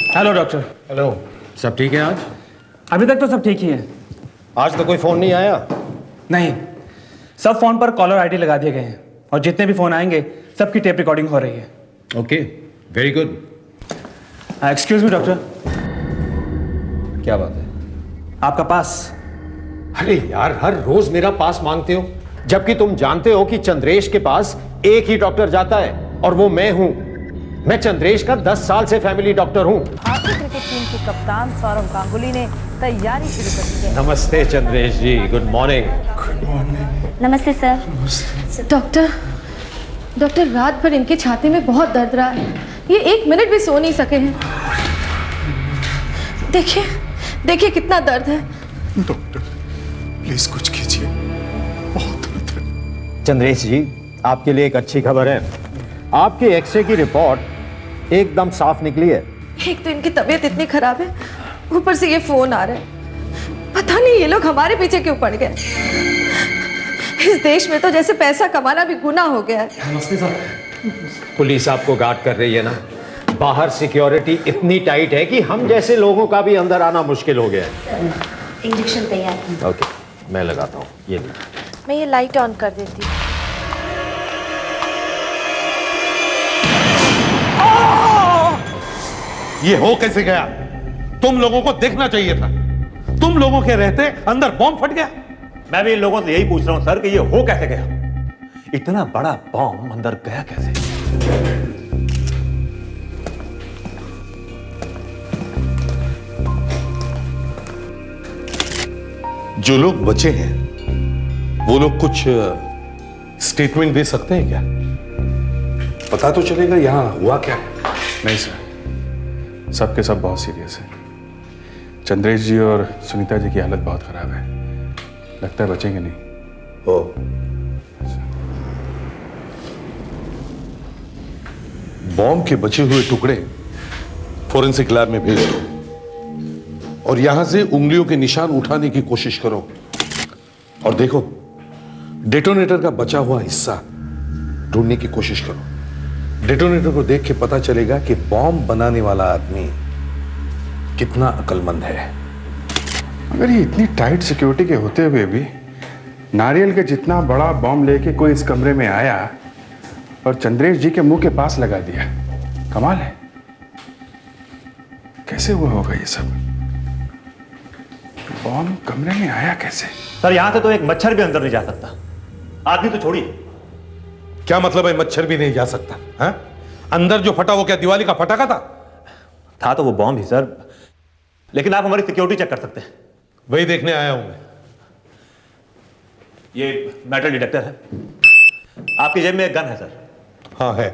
Hello doctor. Hello. सब ठीक है आज? अभी तक तो सब ठीक ही है। आज तो कोई फोन नहीं आया? नहीं, सब फोन पर कॉलर आईडी लगा दिए गए हैं और जितने भी फोन आएंगे सबकी टेप रिकॉर्डिंग हो रही है। Okay, very good. Excuse me doctor, क्या बात है? आपका पास। अरे यार, हर रोज मेरा पास मांगते हो, जबकि तुम जानते हो कि चंद्रेश के पास एक ही डॉक्टर जाता है और वो मैं हूं। मैं चंद्रेश का 10 साल से फैमिली डॉक्टर हूं। भारतीय क्रिकेट टीम के कप्तान सौरव गांगुली ने तैयारी शुरू कर दी है। नमस्ते चंद्रेश जी, गुड मॉर्निंग। नमस्ते सर। डॉक्टर रात भर इनके छाती में बहुत दर्द रहा है, ये 1 मिनट भी सो नहीं सके हैं। देखिए देखिए कितना दर्द है। डॉक्टर प्लीज कुछ कीजिए, बहुत दर्द है। चंद्रेश जी, आपके लिए एक अच्छी खबर है। आपके एक्सरे की रिपोर्ट एकदम साफ निकली है। एक तो इनकी तबीयत इतनी खराब है, ऊपर से ये फोन आ रहा है। पता नहीं ये लोग हमारे पीछे क्यों पड़ गए। इस देश में तो जैसे पैसा कमाना भी गुनाह हो गया है। नमस्ते सर। पुलिस आपको गार्ड कर रही है ना? बाहर सिक्योरिटी इतनी टाइट है कि हम जैसे लोगों का भी अंदर आना मुश्किल हो गया है। इंजेक्शन तैयार है। ओके, मैं लगाता हूँ। ये लीजिए। मैं ये लाइट ऑन कर देती हूँ। ये हो कैसे गया? तुम लोगों को देखना चाहिए था। तुम लोगों के रहते अंदर बॉम्ब फट गया। मैं भी इन लोगों से यही पूछ रहा हूं सर कि ये हो कैसे गया? इतना बड़ा बॉम्ब अंदर गया कैसे? जो लोग बचे हैं वो लोग कुछ स्टेटमेंट दे सकते हैं क्या? पता तो चलेगा यहां हुआ क्या है। नहीं सर, सबके सब बहुत सीरियस है। चंद्रेश जी और सुनीता जी की हालत बहुत खराब है, लगता है बचेंगे नहीं। ओ, बॉम्ब के बचे हुए टुकड़े फोरेंसिक लैब में भेज दो और यहां से उंगलियों के निशान उठाने की कोशिश करो। और देखो, डेटोनेटर का बचा हुआ हिस्सा ढूंढने की कोशिश करो। डेटोनेटर को देख के पता चलेगा कि बॉम्ब बनाने वाला आदमी कितना अक्लमंद है। अगर ये इतनी टाइट सिक्योरिटी के होते हुए भी नारियल के जितना बड़ा बॉम्ब लेके कोई इस कमरे में आया और चंद्रेश जी के मुंह के पास लगा दिया, कमाल है। कैसे हुआ होगा ये सब? बॉम्ब कमरे में आया कैसे? सर यहां से तो एक मच्छर भी अंदर नहीं जा सकता, आदमी तो छोड़िए। क्या मतलब है मच्छर भी नहीं जा सकता? हाँ? अंदर जो फटा वो क्या दिवाली का फटाका था तो वो बॉम्ब ही सर, लेकिन आप हमारी सिक्योरिटी चेक कर सकते हैं। वही देखने आया हूं मैं। ये मेटल डिटेक्टर है, आपकी जेब में एक गन है सर। हाँ है।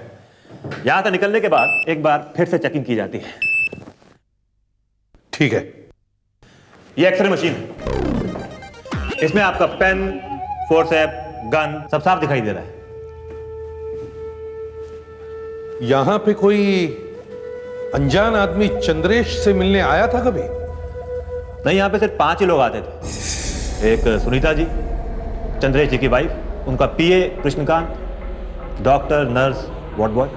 यहां से निकलने के बाद एक बार फिर से चेकिंग की जाती है। ठीक है। ये एक्सरे मशीन है, इसमें आपका पेन, फोर्सेप, गन सब साफ दिखाई दे रहा है। यहां पे कोई अनजान आदमी चंद्रेश से मिलने आया था कभी? नहीं, यहां पे सिर्फ 5 ही लोग आते थे। एक सुनीता जी, चंद्रेश जी की वाइफ, उनका PA Krishnakant, doctor, nurse, ward boy.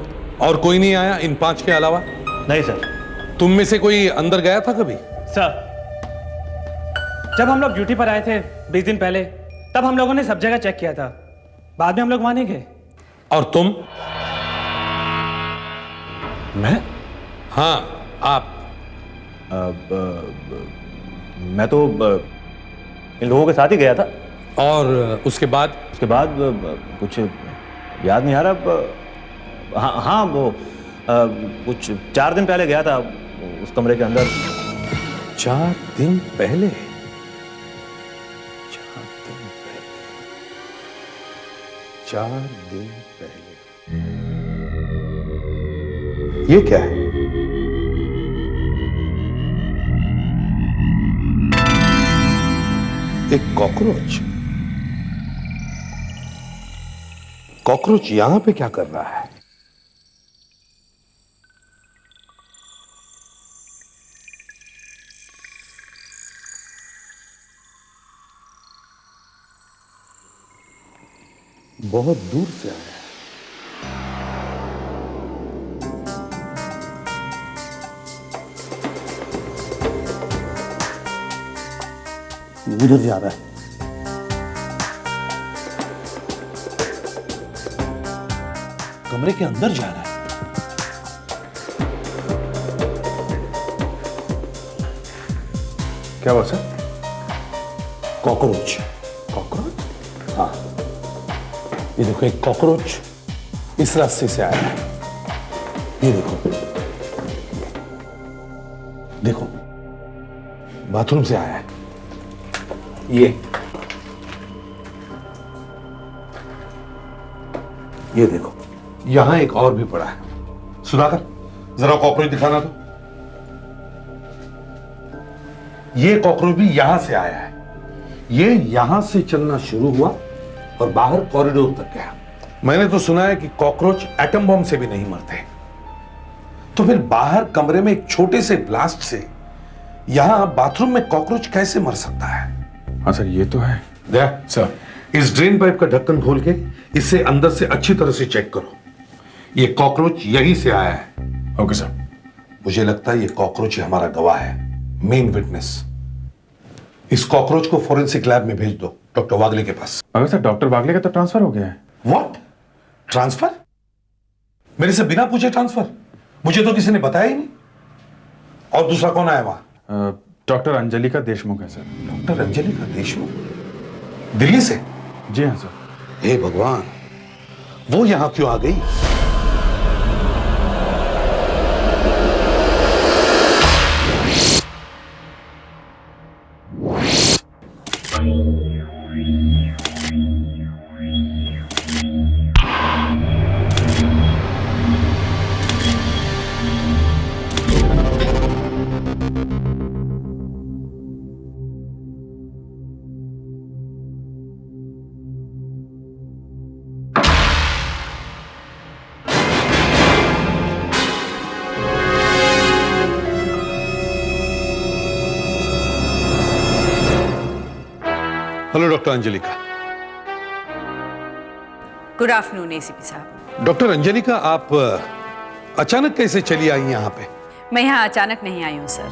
और कोई नहीं आया इन 5 के अलावा? नहीं सर। तुम में से कोई अंदर गया था कभी? सर, जब हम लोग ड्यूटी पर आए थे 20 दिन पहले, तब हम लोगों ने सब जगह चेक किया था। बाद में हम लोग वहां नहीं गए। और तुम? मैं? हाँ, आप। मैं तो इन लोगों के साथ ही गया था। और उसके बाद? उसके बाद कुछ याद नहीं आ रहा। हाँ हाँ, वो कुछ 4 दिन पहले गया था उस कमरे के अंदर। 4 दिन पहले? 4 दिन पहले। ये क्या है? एक कॉकरोच। कॉकरोच यहां पे क्या कर रहा है? बहुत दूर से आया है। उधर जा रहा है। कमरे के अंदर जा रहा है। क्या हुआ सर? कॉकरोच। कॉकरोच? हाँ, ये देखो एक कॉकरोच इस रास्ते से आया है। ये देखो, देखो बाथरूम से आया है। ये देखो, यहां एक और भी पड़ा है। सुधाकर, जरा कॉकरोच दिखाना तो। ये कॉकरोच भी यहां से आया है। ये यहां से चलना शुरू हुआ और बाहर कॉरिडोर तक गया। मैंने तो सुना है कि कॉकरोच एटम बम से भी नहीं मरते, तो फिर बाहर कमरे में एक छोटे से ब्लास्ट से यहां बाथरूम में कॉकरोच कैसे मर सकता है? हाँ सर, ये तो है। देख सर, इस ड्रेन पाइप का ढक्कन खोल के इसे अंदर से अच्छी तरह से चेक करो। ये कॉकरोच यहीं से आया है। Okay sir. मुझे लगता है ये कॉकरोच ही हमारा गवाह है, मेन विटनेस। इस कॉकरोच को फोरेंसिक लैब में भेज दो, डॉक्टर वागले के पास। अगर सर, डॉक्टर वागले का तो ट्रांसफर हो गया है। व्हाट? ट्रांसफर? मेरे से बिना पूछे ट्रांसफर? मुझे तो किसी ने बताया ही नहीं। और दूसरा कौन आया वहां? डॉक्टर अंजलिका देशमुख है सर। डॉक्टर अंजलिका देशमुख? दिल्ली से? जी हाँ सर। हे भगवान, वो यहां क्यों आ गई? Hello doctor Anjalika. Good afternoon ACP साहब। डॉक्टर अंजलिका, आप अचानक कैसे चली आई यहां पे? मैं यहाँ अचानक नहीं आई हूँ सर।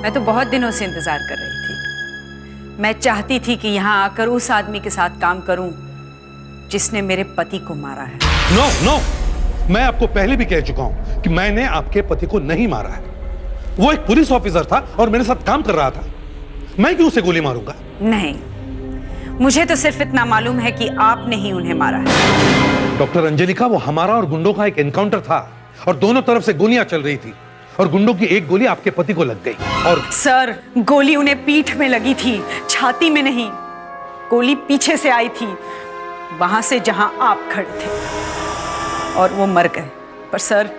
मैं तो बहुत दिनों से इंतजार कर रही थी। मैं चाहती थी कि यहाँ आकर उस आदमी के साथ काम करूं जिसने मेरे पति को मारा है। नो नो, मैं आपको पहले भी कह चुका हूं कि मैंने आपके पति को नहीं मारा है। वो एक पुलिस ऑफिसर था और मेरे साथ काम कर रहा था। मैं क्यों उसे गोली मारूंगा? नहीं, मुझे तो सिर्फ इतना मालूम है कि आपने ही उन्हें मारा है। डॉक्टर अंजलिका, वो हमारा और गुंडों का एक एनकाउंटर था और दोनों तरफ से गोलियां चल रही थी और गुंडों की एक गोली आपके पति को लग गई। और सर, गोली उन्हें पीठ में लगी थी, छाती में नहीं। गोली पीछे से आई थी, वहां से जहां आप खड़े थे, और वो मर गए। पर सर,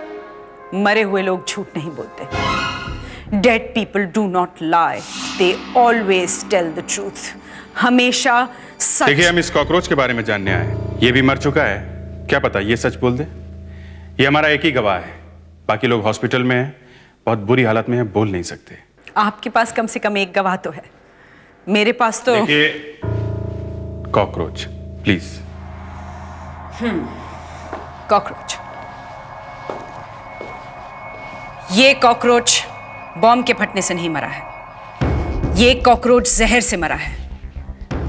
मरे हुए लोग झूठ नहीं बोलते। Dead people do not lie, they always tell the truth. हमेशा सच। देखिए, हम इस कॉकरोच के बारे में जानने आए। ये भी मर चुका है, क्या पता ये सच बोल दे। ये हमारा एक ही गवाह है, बाकी लोग हॉस्पिटल में हैं, बहुत बुरी हालत में हैं, बोल नहीं सकते। आपके पास कम से कम एक गवाह तो है, मेरे पास तो। देखिए, कॉकरोच प्लीज। कॉकरोच, ये कॉकरोच बॉम्ब के फटने से नहीं मरा है। ये कॉकरोच जहर से मरा है,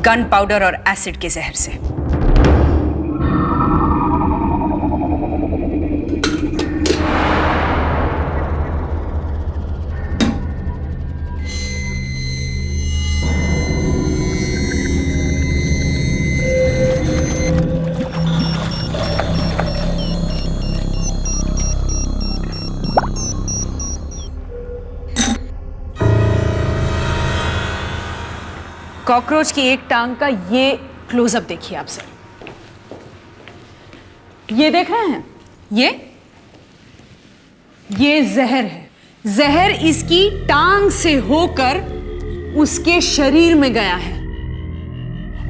गन पाउडर और एसिड के जहर से। कॉकरोच की एक टांग का ये क्लोजअप देखिए आप सर। ये देख रहे हैं? ये जहर है। जहर इसकी टांग से होकर उसके शरीर में गया है,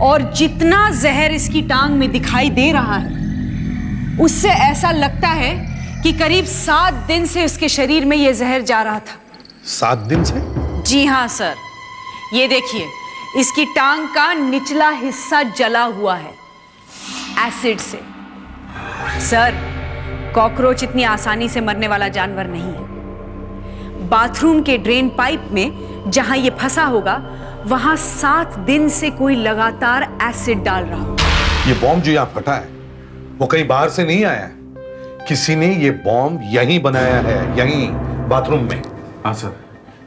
और जितना जहर इसकी टांग में दिखाई दे रहा है, उससे ऐसा लगता है कि करीब 7 दिन से उसके शरीर में यह जहर जा रहा था। 7 दिन से? जी हाँ सर, ये देखिए, इसकी टांग का निचला हिस्सा जला हुआ है एसिड से। सर, कॉकरोच इतनी आसानी से मरने वाला जानवर नहीं है। बाथरूम के ड्रेन पाइप में जहां ये फंसा होगा, वहां 7 दिन से कोई लगातार एसिड डाल रहा हो। ये बॉम्ब जो यहाँ फटा है वो कहीं बाहर से नहीं आया है। किसी ने ये बॉम्ब यहीं बनाया है, यहीं बाथरूम में। हाँ सर,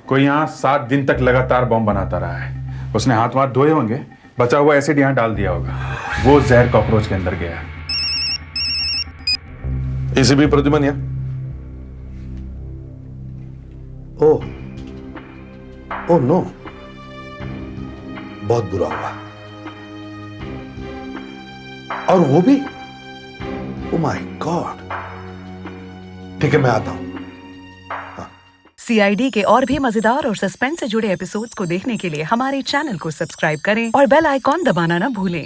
कोई यहाँ 7 दिन तक लगातार बॉम्ब बनाता रहा है। उसने हाथ वाथ धोए होंगे, बचा हुआ एसिड यहाँ डाल दिया होगा। वो जहर कॉकरोच के अंदर गया। एसीपी प्रद्युमन या? ओह नो, बहुत बुरा हुआ। और वो भी, ओह माय गॉड। ठीक है, मैं आता हूं। CID के और भी मजेदार और सस्पेंस से जुड़े एपिसोड्स को देखने के लिए हमारे चैनल को सब्सक्राइब करें और बेल आइकॉन दबाना ना भूलें।